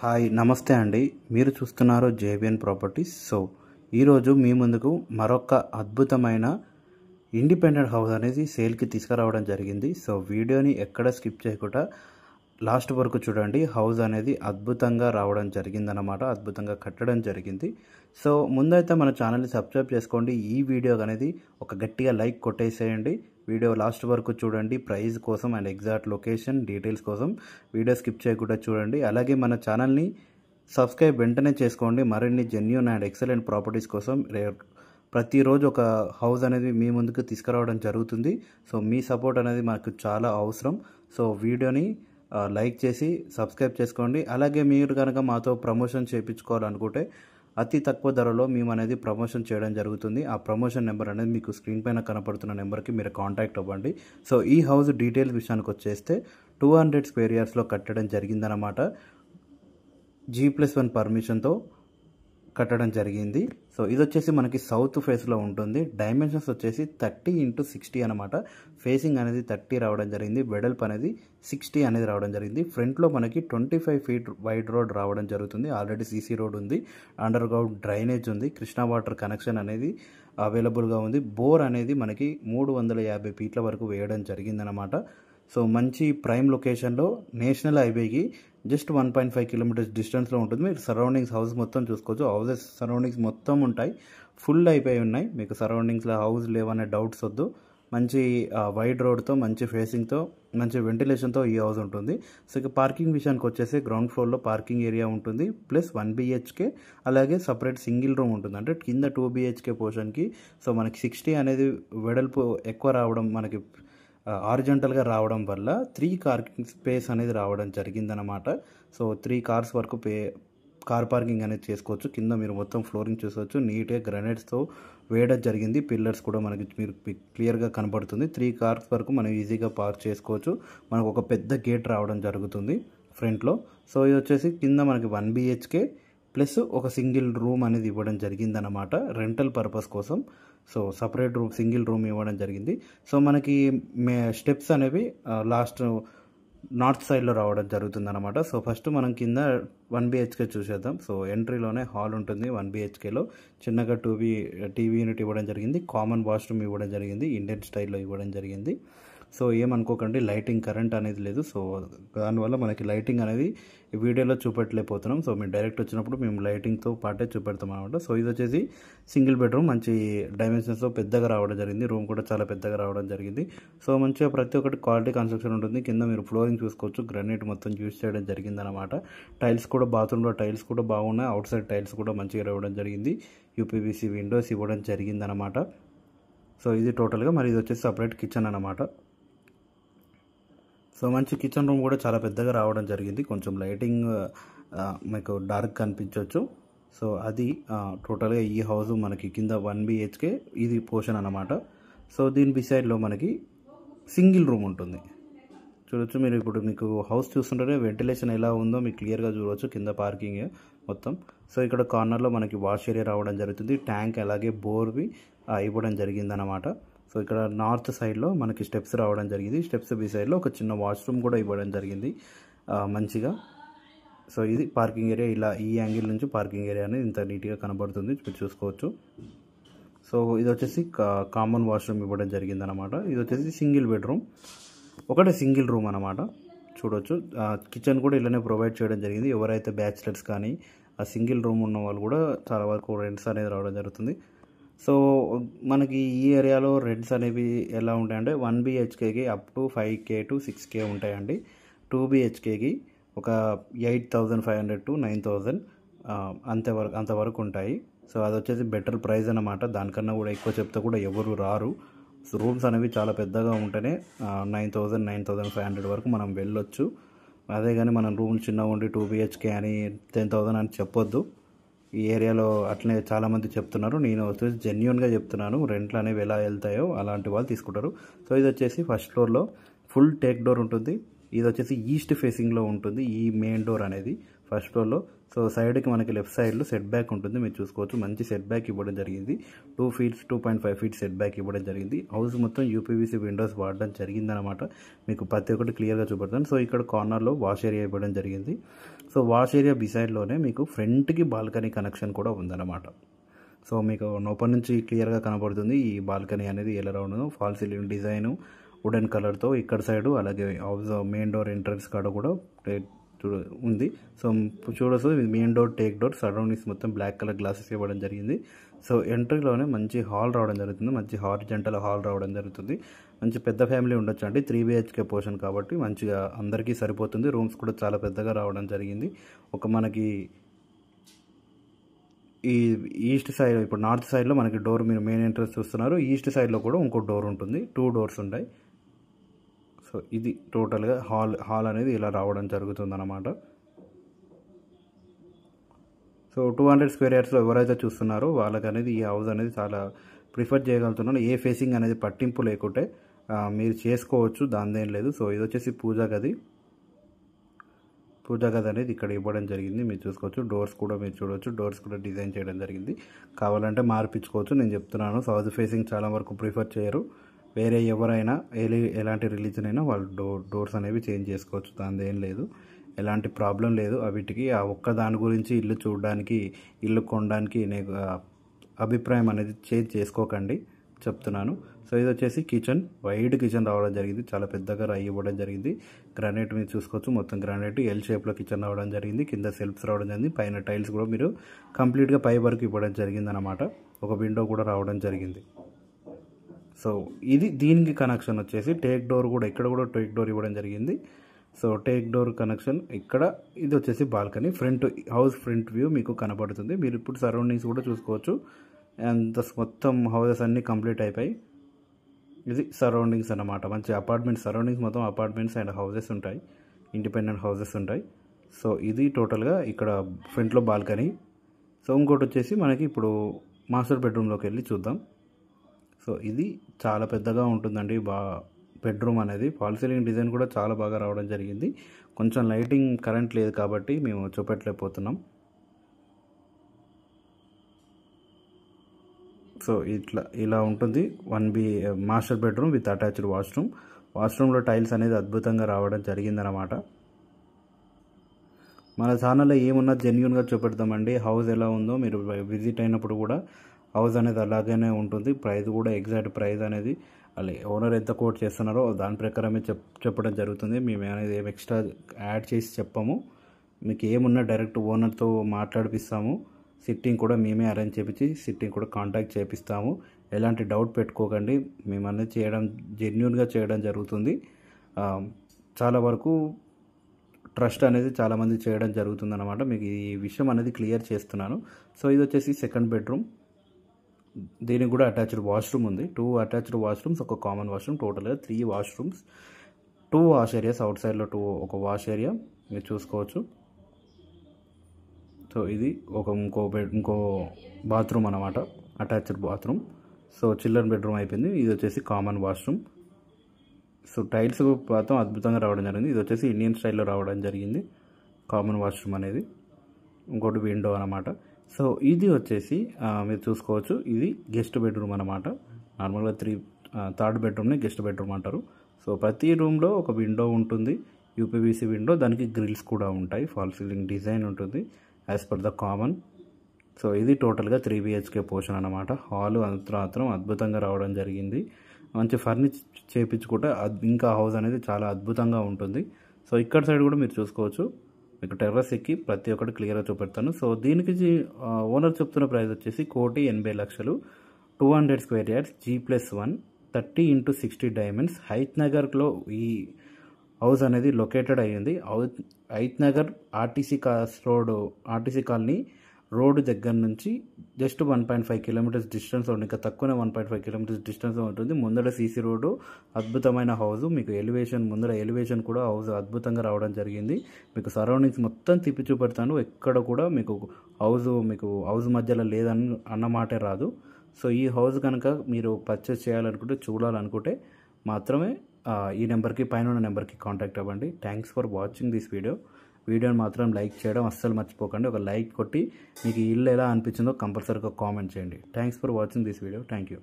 Hi నమస్తే అండి. మీరు చూస్తున్నారు జేబిఎన్ ప్రాపర్టీస్. ఈరోజు మీ ముందుకు మరొక అద్భుతమైన ఇండిపెండెంట్ హౌస్ అనేది సేల్కి తీసుకురావడం జరిగింది. వీడియోని ఎక్కడ స్కిప్ చేయకుండా లాస్ట్ వరకు చూడండి. హౌస్ అనేది అద్భుతంగా రావడం జరిగిందన్నమాట, అద్భుతంగా కట్టడం జరిగింది. ముందైతే మన ఛానల్ని సబ్స్క్రైబ్ చేసుకోండి. ఈ వీడియో అనేది ఒక గట్టిగా లైక్ కొట్టేసేయండి. వీడియో లాస్ట్ వరకు చూడండి. ప్రైస్ కోసం అండ్ ఎగ్జాక్ట్ లొకేషన్ డీటెయిల్స్ కోసం వీడియో స్కిప్ చేయకుండా చూడండి. అలాగే మన ఛానల్ని సబ్స్క్రైబ్ వెంటనే చేసుకోండి. మరిన్ని జెన్యూన్ అండ్ ఎక్సలెంట్ ప్రాపర్టీస్ కోసం ప్రతిరోజు ఒక హౌస్ అనేది మీ ముందుకు తీసుకురావడం జరుగుతుంది. మీ సపోర్ట్ అనేది మాకు చాలా అవసరం. వీడియోని లైక్ చేసి సబ్స్క్రైబ్ చేసుకోండి. అలాగే మీరు కనుక మాతో ప్రమోషన్ చేయించుకోవాలనుకుంటే అతి తక్కువ ధరలో మేము అనేది ప్రమోషన్ చేయడం జరుగుతుంది. ఆ ప్రమోషన్ నెంబర్ అనేది మీకు స్క్రీన్ పైన కనపడుతున్న నెంబర్కి మీరు కాంటాక్ట్ అవ్వండి. ఈ హౌస్ డీటెయిల్స్ విషయానికి వచ్చేస్తే 200 స్క్వేర్ యార్డ్స్లో కట్టడం జరిగిందనమాట. G+1 పర్మిషన్తో కట్టడం జరిగింది. ఇది వచ్చేసి మనకి సౌత్ ఫేస్లో ఉంటుంది. డైమెన్షన్స్ వచ్చేసి 30x60 అనమాట. ఫేసింగ్ అనేది 30 రావడం జరిగింది. వెడల్పు అనేది 60 అనేది రావడం జరిగింది. ఫ్రంట్లో మనకి 25 ఫీట్ వైడ్ రోడ్ రావడం జరుగుతుంది. ఆల్రెడీ సీసీ రోడ్ ఉంది, అండర్ గ్రౌండ్ డ్రైనేజ్ ఉంది, కృష్ణా వాటర్ కనెక్షన్ అనేది అవైలబుల్గా ఉంది. బోర్ అనేది మనకి 350 ఫీట్ల వరకు వేయడం జరిగిందనమాట. మంచి ప్రైమ్ లొకేషన్లో నేషనల్ హైవేకి జస్ట్ 1.5 కిలోమీటర్స్ డిస్టెన్స్లో ఉంటుంది. మీరు సరౌండింగ్స్ హౌస్ మొత్తం చూసుకోవచ్చు. హౌసెస్ సరౌండింగ్స్ మొత్తం ఉంటాయి, ఫుల్ అయిపోయి ఉన్నాయి. మీకు సరౌండింగ్స్లో హౌస్ లేవనే డౌట్స్ వద్దు. మంచి వైడ్ రోడ్తో, మంచి ఫేసింగ్తో, మంచి వెంటిలేషన్తో ఈ హౌస్ ఉంటుంది. ఇక పార్కింగ్ విషయానికి వచ్చేసి గ్రౌండ్ ఫ్లోర్లో పార్కింగ్ ఏరియా ఉంటుంది, ప్లస్ 1 BHK, అలాగే సపరేట్ సింగిల్ రూమ్ ఉంటుంది. అంటే కింద 2 BHK పోర్షన్కి మనకి 60 అనేది వెడల్పు ఎక్కువ రావడం, మనకి హారిజంటల్గా రావడం వల్ల 3 పార్కింగ్ స్పేస్ అనేది రావడం జరిగిందనమాట. 3 కార్స్ వరకు కార్ పార్కింగ్ అనేది చేసుకోవచ్చు. కింద మీరు మొత్తం ఫ్లోరింగ్ చూసుకోవచ్చు. నీట్గా గ్రానైట్స్తో వేయడం జరిగింది. పిల్లర్స్ కూడా మనకి మీరు క్లియర్గా కనపడుతుంది. 3 కార్స్ వరకు మనం ఈజీగా పార్క్ చేసుకోవచ్చు. మనకు ఒక పెద్ద గేట్ రావడం జరుగుతుంది ఫ్రంట్లో. ఇది వచ్చేసి కింద మనకి 1 BHK ప్లస్ ఒక సింగిల్ రూమ్ అనేది ఇవ్వడం జరిగిందనమాట, రెంటల్ పర్పస్ కోసం. సపరేట్ రూమ్, సింగిల్ రూమ్ ఇవ్వడం జరిగింది. మనకి స్టెప్స్ అనేవి లాస్ట్ నార్త్ సైడ్లో రావడం జరుగుతుంది అనమాట. ఫస్ట్ మనం కింద 1 BHK చూసేద్దాం. ఎంట్రీలోనే హాల్ ఉంటుంది. 1 BHKలో చిన్నగా టీవీ యూనిట్ ఇవ్వడం జరిగింది. కామన్ వాష్రూమ్ ఇవ్వడం జరిగింది, ఇండియన్ స్టైల్లో ఇవ్వడం జరిగింది. ఏమనుకోకండి, లైటింగ్ కరెంట్ అనేది లేదు. దానివల్ల మనకి లైటింగ్ అనేది వీడియోలో చూపెట్టలేకపోతున్నాం. మీరు డైరెక్ట్ వచ్చినప్పుడు మేము లైటింగ్తో పాటే చూపెడతాం అనమాట. ఇది వచ్చేసి సింగిల్ బెడ్రూమ్, మంచి డైమెన్షన్స్తో పెద్దగా రావడం జరిగింది. రూమ్ కూడా చాలా పెద్దగా రావడం జరిగింది. మంచిగా ప్రతి ఒక్కటి క్వాలిటీ కన్స్ట్రక్షన్ ఉంటుంది. కింద మీరు ఫ్లోరింగ్ చూసుకోవచ్చు, గ్రానైట్ మొత్తం యూజ్ చేయడం జరిగిందనమాట. టైల్స్ కూడా, బాత్రూంలో టైల్స్ కూడా బాగున్నాయి. అవుట్ సైడ్ టైల్స్ కూడా మంచిగా రావడం జరిగింది. UPVC విండోస్ ఇవ్వడం జరిగిందనమాట. ఇది టోటల్గా. మరి ఇది వచ్చేసి సపరేట్ కిచెన్ అనమాట. మంచి కిచెన్ రూమ్ కూడా చాలా పెద్దగా రావడం జరిగింది. కొంచెం లైటింగ్ మీకు డార్క్ కనిపించవచ్చు. అది టోటల్గా ఈ హౌస్ మనకి కింద 1 BHK ఇది పోర్షన్ అనమాట. దీని బిసైడ్లో మనకి సింగిల్ రూమ్ ఉంటుంది. చూడొచ్చు మీరు. ఇప్పుడు మీకు హౌస్ చూస్తుంటేనే వెంటిలేషన్ ఎలా ఉందో మీకు క్లియర్గా చూడవచ్చు. కింద పార్కింగ్ మొత్తం. ఇక్కడ కార్నర్లో మనకి వాష్ ఏరియా రావడం జరుగుతుంది. ట్యాంక్ అలాగే బోర్వి ఇవ్వడం జరిగిందనమాట. ఇక్కడ నార్త్ సైడ్లో మనకి స్టెప్స్ రావడం జరిగింది. స్టెప్స్ బిసైడ్లో ఒక చిన్న వాష్రూమ్ కూడా ఇవ్వడం జరిగింది మంచిగా. ఇది పార్కింగ్ ఏరియా. ఇలా ఈ యాంగిల్ నుంచి పార్కింగ్ ఏరియా అనేది ఇంత నీట్గా కనబడుతుంది, మీరు చూసుకోవచ్చు. ఇది వచ్చేసి కామన్ వాష్రూమ్ ఇవ్వడం జరిగిందనమాట. ఇది వచ్చేసి సింగిల్ బెడ్రూమ్, ఒకటే సింగిల్ రూమ్ అనమాట. చూడొచ్చు. కిచెన్ కూడా ఇలానే ప్రొవైడ్ చేయడం జరిగింది. ఎవరైతే బ్యాచిలర్స్ కానీ ఆ సింగిల్ రూమ్ ఉన్న వాళ్ళు కూడా చాలా వరకు రెంట్స్ అనేది రావడం జరుగుతుంది. మనకి ఈ ఏరియాలో రెంట్స్ అనేవి ఎలా ఉంటాయంటే 1 BHKకి up to 5K to 6K ఉంటాయండి. 2 BHKకి ఒక 8,500 to 9,000 అంతవరకు ఉంటాయి. అది వచ్చేసి బెటర్ ప్రైస్ అనమాట. దానికన్నా కూడా ఎక్కువ చెప్తే కూడా ఎవరు రారు. రూమ్స్ అనేవి చాలా పెద్దగా ఉంటేనే 9,000, 9,500 వరకు మనం వెళ్ళొచ్చు. అదే కానీ మనం రూమ్ చిన్నగా ఉండి 2 BHK అని 10,000 అని చెప్పొద్దు. ఈ ఏరియాలో అట్లనే చాలామంది చెప్తున్నారు. నేను వచ్చేసి జెన్యూన్గా చెప్తున్నాను. రెంట్లు అనేవి ఎలా వెళ్తాయో అలాంటి వాళ్ళు తీసుకుంటారు. ఇది వచ్చేసి ఫస్ట్ ఫ్లోర్లో ఫుల్ టేక్ డోర్ ఉంటుంది. ఇది వచ్చేసి ఈస్ట్ ఫేసింగ్లో ఉంటుంది ఈ మెయిన్ డోర్ అనేది ఫస్ట్ ఫ్లోర్లో. సో సైడ్కి మనకి లెఫ్ట్ సైడ్లో సెట్ బ్యాక్ ఉంటుంది, మీరు చూసుకోవచ్చు. మంచి సెట్ బ్యాక్ ఇవ్వడం జరిగింది. 2 ఫీట్స్ 2.5 ఫీట్ సెట్ బ్యాక్ ఇవ్వడం జరిగింది. హౌస్ మొత్తం యూపీవీసీ విండోస్ వాడడం జరిగిందనమాట. మీకు ప్రతి ఒక్కటి క్లియర్గా చూపెడతాను. సో ఇక్కడ కార్నర్లో వాష్ ఏరియా ఇవ్వడం జరిగింది. సో వాష్ ఏరియా బిసైడ్లోనే మీకు ఫ్రంట్కి బాల్కనీ కనెక్షన్ కూడా ఉందన్నమాట. సో మీకు లోపల నుంచి క్లియర్గా కనబడుతుంది ఈ బాల్కనీ అనేది ఎలా ఉండదో. ఫాల్ సీలింగ్ డిజైను వుడెన్ కలర్తో ఇక్కడ సైడు, అలాగే హౌస్ మెయిన్ డోర్ ఎంట్రన్స్ కాడ కూడా ఉంది. సో చూడొచ్చు, ఇది main door, take door, surroundings మొత్తం బ్లాక్ కలర్ గ్లాసెస్ ఇవ్వడం జరిగింది. సో ఎంట్రీలోనే మంచి హాల్ రావడం జరుగుతుంది, మంచి హారిజంటల్ హాల్ రావడం జరుగుతుంది. మంచి పెద్ద ఫ్యామిలీ ఉండొచ్చు అండి. 3 BHK పోర్షన్ కాబట్టి మంచిగా అందరికీ సరిపోతుంది. రూమ్స్ కూడా చాలా పెద్దగా రావడం జరిగింది. ఒక మనకి ఈ ఈస్ట్ సైడ్, ఇప్పుడు నార్త్ సైడ్లో మనకి డోర్ మీరు మెయిన్ ఎంట్రన్స్ చూస్తున్నారు. ఈస్ట్ సైడ్లో కూడా ఇంకో డోర్ ఉంటుంది, 2 డోర్స్ ఉంటాయి. సో ఇది టోటల్గా హాల్ అనేది ఇలా రావడం జరుగుతుందన్నమాట. సో 200 స్క్వేర్ యార్డ్స్లో ఎవరైతే చూస్తున్నారో వాళ్ళకి అనేది ఈ హౌస్ అనేది చాలా ప్రిఫర్ చేయగలుగుతున్నాను. ఏ ఫేసింగ్ అనేది పట్టింపు లేకుంటే మీరు చేసుకోవచ్చు, దానిదేం లేదు. సో ఇది వచ్చేసి పూజా గది అనేది ఇక్కడ ఇవ్వడం జరిగింది, మీరు చూసుకోవచ్చు. డోర్స్ కూడా మీరు చూడవచ్చు, డోర్స్ కూడా డిజైన్ చేయడం జరిగింది. కావాలంటే మార్పించుకోవచ్చు, నేను చెప్తున్నాను. సౌత్ ఫేసింగ్ చాలా వరకు ప్రిఫర్ చేయరు. వేరే ఎవరైనా ఎలాంటి రిలీజన్ అయినా వాళ్ళు డోర్స్ అనేవి చేంజ్ చేసుకోవచ్చు, దాని ఏం లేదు, ఎలాంటి ప్రాబ్లం లేదు. వీటికి ఆ ఒక్క దాని గురించి ఇల్లు చూడడానికి, ఇల్లు కొనడానికి అభిప్రాయం అనేది చేంజ్ చేసుకోకండి, చెప్తున్నాను. సో ఇది వచ్చేసి కిచెన్, వైడ్ కిచెన్ రావడం జరిగింది, చాలా పెద్దగా ఇవ్వడం జరిగింది. గ్రానైట్ మీరు చూసుకోవచ్చు, మొత్తం గ్రానైట్ ఎల్ షేప్లో కిచెన్ రావడం జరిగింది. కింద సెల్ఫ్స్ రావడం జరిగింది, పైన టైల్స్ కూడా మీరు కంప్లీట్గా పై వరకు ఇవ్వడం జరిగింది అనమాట. ఒక విండో కూడా రావడం జరిగింది. సో ఇది దీనికి కనెక్షన్ వచ్చేసి టేక్ డోర్ కూడా, ఇక్కడ కూడా టేక్ డోర్ ఇవ్వడం జరిగింది. సో టేక్ డోర్ కనెక్షన్ ఇక్కడ. ఇది వచ్చేసి బాల్కనీ, హౌస్ ఫ్రంట్ వ్యూ మీకు కనబడుతుంది. మీరు ఇప్పుడు సరౌండింగ్స్ కూడా చూసుకోవచ్చు. అంత మొత్తం హౌసెస్ అన్నీ కంప్లీట్ అయిపోయి, ఇది సరౌండింగ్స్ అన్నమాట. మంచి అపార్ట్మెంట్స్ సరౌండింగ్స్, మొత్తం అపార్ట్మెంట్స్ అండ్ హౌసెస్ ఉంటాయి, ఇండిపెండెంట్ హౌసెస్ ఉంటాయి. సో ఇది టోటల్గా ఇక్కడ ఫ్రంట్లో బాల్కనీ. సో ఇంకోటి వచ్చేసి మనకి ఇప్పుడు మాస్టర్ బెడ్రూమ్లోకి వెళ్ళి చూద్దాం. సో ఇది చాలా పెద్దగా ఉంటుందండి బెడ్రూమ్ అనేది. ఫాల్ సీలింగ్ డిజైన్ కూడా చాలా బాగా రావడం జరిగింది. కొంచెం లైటింగ్ కరెంట్ లేదు కాబట్టి మేము చూపెట్టలేకపోతున్నాం. సో ఇలా ఉంటుంది 1B master bedroom with attached washroom. వాష్రూమ్లో టైల్స్ అనేది అద్భుతంగా రావడం జరిగిందనమాట. మన ఛానల్లో ఏమున్నా జెన్యూన్గా చూపెడతామండి. హౌస్ ఎలా ఉందో మీరు విజిట్ అయినప్పుడు కూడా హౌస్ అనేది అలాగే ఉంటుంది. ప్రైస్ కూడా ఎగ్జాక్ట్ ప్రైస్ అనేది ఓనర్ ఎంత కోట్ చేస్తున్నారో దాని ప్రకారమే చెప్పడం జరుగుతుంది. మేము అనేది ఏం ఎక్స్ట్రా యాడ్ చేసి చెప్పము. మీకు ఏమున్నా డైరెక్ట్ ఓనర్తో మాట్లాడిపిస్తాము. సిట్టింగ్ కూడా మేమే అరేంజ్ చేపించి సిట్టింగ్ కూడా కాంటాక్ట్ చేపిస్తాము. ఎలాంటి డౌట్ పెట్టుకోకండి, మేము అనేది జెన్యూన్గా చేయడం జరుగుతుంది. చాలా వరకు ట్రస్ట్ అనేది చాలామంది చేయడం జరుగుతుందన్నమాట. మీకు ఈ విషయం అనేది క్లియర్ చేస్తున్నాను. సో ఇది వచ్చేసి సెకండ్ బెడ్రూమ్. దీనికి కూడా అటాచ్డ్ వాష్రూమ్ ఉంది. 2 అటాచ్డ్ వాష్రూమ్స్, ఒక కామన్ వాష్రూమ్, టోటల్గా 3 వాష్రూమ్స్, 2 వాష్ ఏరియాస్. అవుట్ సైడ్లో ఒక వాష్ ఏరియా మీరు చూసుకోవచ్చు. సో ఇది ఇంకో బాత్రూమ్ అన్నమాట, attached bathroom. So children bedroom అయిపోయింది. ఇది వచ్చేసి కామన్ వాష్రూమ్. సో టైల్స్ మాత్రం అద్భుతంగా రావడం జరిగింది. ఇది వచ్చేసి ఇండియన్ స్టైల్లో రావడం జరిగింది కామన్ వాష్రూమ్ అనేది. ఇంకోటి విండో అన్నమాట. సో ఇది వచ్చేసి మీరు చూసుకోవచ్చు, ఇది గెస్ట్ బెడ్రూమ్ అన్నమాట. నార్మల్గా థర్డ్ బెడ్రూమ్ని గెస్ట్ బెడ్రూమ్ అంటారు. సో ప్రతి రూమ్లో ఒక విండో ఉంటుంది, యూపీవీసీ విండో, దానికి గ్రిల్స్ కూడా ఉంటాయి. ఫాల్ సీలింగ్ డిజైన్ ఉంటుంది as per the common. So ఇది టోటల్గా 3 BHK పోర్షన్ అన్నమాట. హాల్ మాత్రం అద్భుతంగా రావడం జరిగింది. మంచి ఫర్నిచర్ చేయించుకుంటే ఇంకా హౌస్ అనేది చాలా అద్భుతంగా ఉంటుంది. సో ఇక్కడ సైడ్ కూడా మీరు చూసుకోవచ్చు, మీకు టెర్రస్ ఎక్కి ప్రతి ఒక్కటి క్లియర్గా చూపెడతాను. సో దీనికి ఓనర్ చెప్తున్న ప్రైస్ వచ్చేసి 1,80,00,000, 200 square yards, G+1, 30x60 diamonds. Hayath నగర్లో ఈ హౌస్ అనేది లొకేటెడ్ అయ్యింది. Hayath Nagar RTC colony road దగ్గర నుంచి జస్ట్ 1.5 కిలోమీటర్స్ డిస్టెన్స్, ఇంకా తక్కువనే 1.5 కిలోమీటర్స్ డిస్టెన్స్ ఉంటుంది. ముందర సీసీ రోడ్డు, అద్భుతమైన హౌస్. మీకు ముందర ఎలివేషన్ కూడా హౌస్ అద్భుతంగా రావడం జరిగింది. మీకు సరౌండింగ్స్ మొత్తం తిప్పి చూపెడతాను. ఎక్కడ కూడా మీకు హౌస్ మధ్యలో లేదని అన్నమాటే రాదు. సో ఈ హౌస్ కనుక మీరు పర్చేస్ చేయాలనుకుంటే, చూడాలనుకుంటే మాత్రమే ఈ నెంబర్కి, పైన ఉన్న నెంబర్కి కాంటాక్ట్ అవ్వండి. Thanks for watching this video. వీడియోని మాత్రం లైక్ చేయడం అస్సలు మర్చిపోకండి. ఒక లైక్ కొట్టి మీకు ఈ ఇల్లు ఎలా అనిపించిందో కంపల్సరీగా కామెంట్ చేయండి. Thanks for watching this video. Thank you.